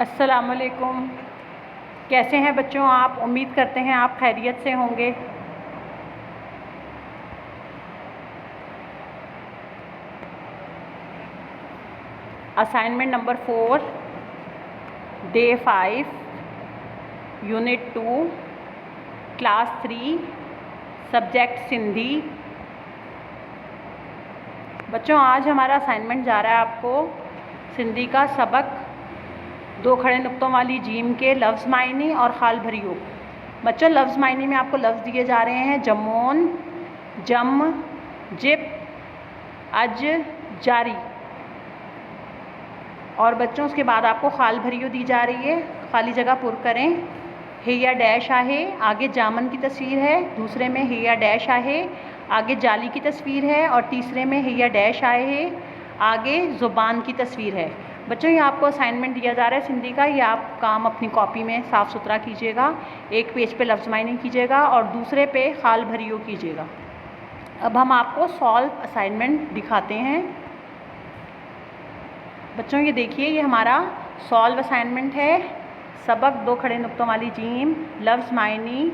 अस्सलामुअलैकुम। कैसे हैं बच्चों आप? उम्मीद करते हैं आप खैरियत से होंगे। Assignment number 4 day 5 unit 2 class 3 subject Sindhi. बच्चों आज हमारा असाइनमेंट जा रहा है आपको सिंधी का सबक 2 खड़े नुक्तों वाली जीम के लफ्ज़ मायनी और खाल भरियो। बच्चों लफ्ज़ मायनी में आपको लफ्ज़ दिए जा रहे हैं जमोन, जम, जिप, अज, जारी। और बच्चों उसके बाद आपको खाल भरियो दी जा रही है, खाली जगह पुर करें। हेया डैश आहे, आगे जामन की तस्वीर है, दूसरे में हेया डैश आहे, आगे जाली की तस्वीर है, और तीसरे में हेया डैश आए है, आगे ज़ुबान की तस्वीर है। बच्चों ये आपको असाइनमेंट दिया जा रहा है सिंधी का, ये आप काम अपनी कॉपी में साफ़ सुथरा कीजिएगा। एक पेज पे लफ्ज़ मायनी कीजिएगा और दूसरे पे खाल भरियो कीजिएगा। अब हम आपको सॉल्व असाइनमेंट दिखाते हैं। बच्चों ये देखिए, ये हमारा सॉल्व असाइनमेंट है। सबक 2 खड़े नुक्तों वाली जीम, लफ्ज़ मायनी।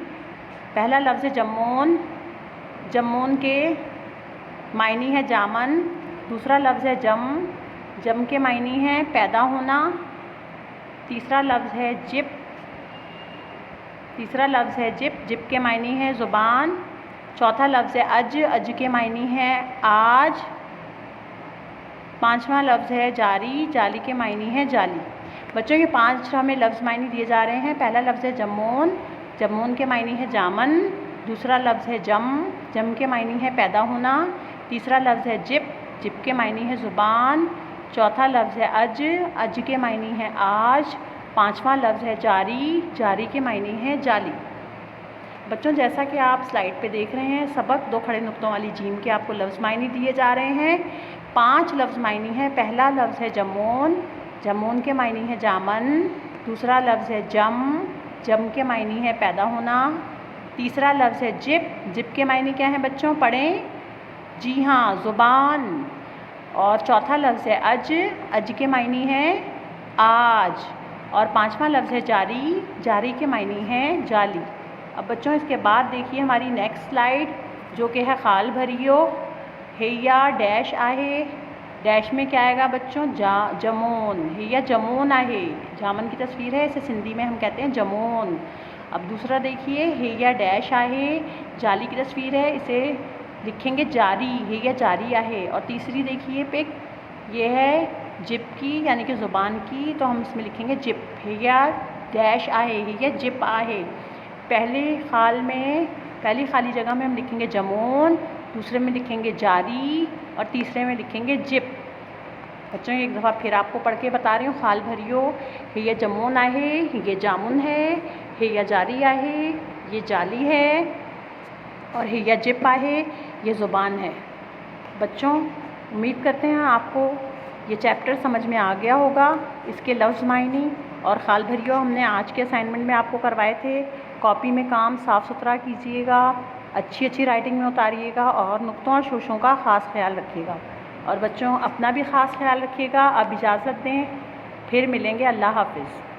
पहला लफ्ज़ है जमोन, जमोन के मायनी है जामन। दूसरा लफ्ज़ है जम, जम के मायनी है पैदा होना। तीसरा लफ्ज़ है जिप, तीसरा लफ्ज़ है जिप, जिप के मायनी है ज़ुबान। चौथा लफ्ज़ है अज, अज के मायनी है आज। पांचवा लफ्ज़ है जारी, जाली के मायनी है जाली। बच्चों ये 5 हमें लफ्ज़ मायनी दिए जा रहे हैं। पहला लफ्ज़ है जमोन, जमोन के मायनी है जामन। दूसरा लफ्ज़ है जम, जम के मायनी है पैदा होना। तीसरा लफ्ज़ है जिप, जिप के मायनी है ज़ुबान। चौथा लफ्ज़ है अज, अज के मायनी है आज। पांचवा लफ्ज़ है जारी, जारी के मायनी है जाली। बच्चों जैसा कि आप स्लाइड पे देख रहे हैं, सबक 2 खड़े नुक्तों वाली जीम के आपको लफ्ज़ मायनी दिए जा रहे हैं। 5 लफ्ज़ मायनी है। पहला लफ्ज़ है जमोन, जमोन के मायनी है जामन। दूसरा लफ्ज़ है जम, जम के मायनी है पैदा होना। तीसरा लफ्ज़ है जिप, जिप के मायनी क्या हैं बच्चों? पढ़ें। जी हाँ, ज़ुबान। और चौथा लफ्ज़ है अज, अज के मायनी है आज। और पांचवा लफ्ज़ है जारी, जारी के मायनी है जाली। अब बच्चों इसके बाद देखिए हमारी नेक्स्ट स्लाइड, जो कि है खाल भरियो। हेया डैश आहे, डैश में क्या आएगा बच्चों? जमोन। हेया जमोन आहे, जामन की तस्वीर है, इसे सिंधी में हम कहते हैं जमोन। अब दूसरा देखिए, हेया डैश आहे, जाली की तस्वीर है, इसे लिखेंगे जारी, हेया जारी आहे। और तीसरी देखिए पिक, ये है जिप की यानी कि ज़ुबान की, तो हम इसमें लिखेंगे जिप। हेया डैश आहे, हेया जिप आहे। पहली खाली जगह में हम लिखेंगे जमोन, दूसरे में लिखेंगे जारी और तीसरे में लिखेंगे जिप। बच्चों एक दफ़ा फिर आपको पढ़ के बता रही हूँ, खाल भरियो। ये जमोन आहे, ये जामुन है। ये जारी आहे, ये जाली है। और ये जिप आहे, ये ज़ुबान है। बच्चों उम्मीद करते हैं आपको ये चैप्टर समझ में आ गया होगा। इसके लफ्ज़ मायनी और खाल भरियो हमने आज के असाइनमेंट में आपको करवाए थे। कॉपी में काम साफ़ सुथरा कीजिएगा, अच्छी राइटिंग में उतारिएगा और नुक्तों और शोशों का ख़ास ख्याल रखिएगा। और बच्चों अपना भी ख़ास ख्याल रखिएगा। अब इजाज़त दें, फिर मिलेंगे। अल्लाह हाफ़िज़।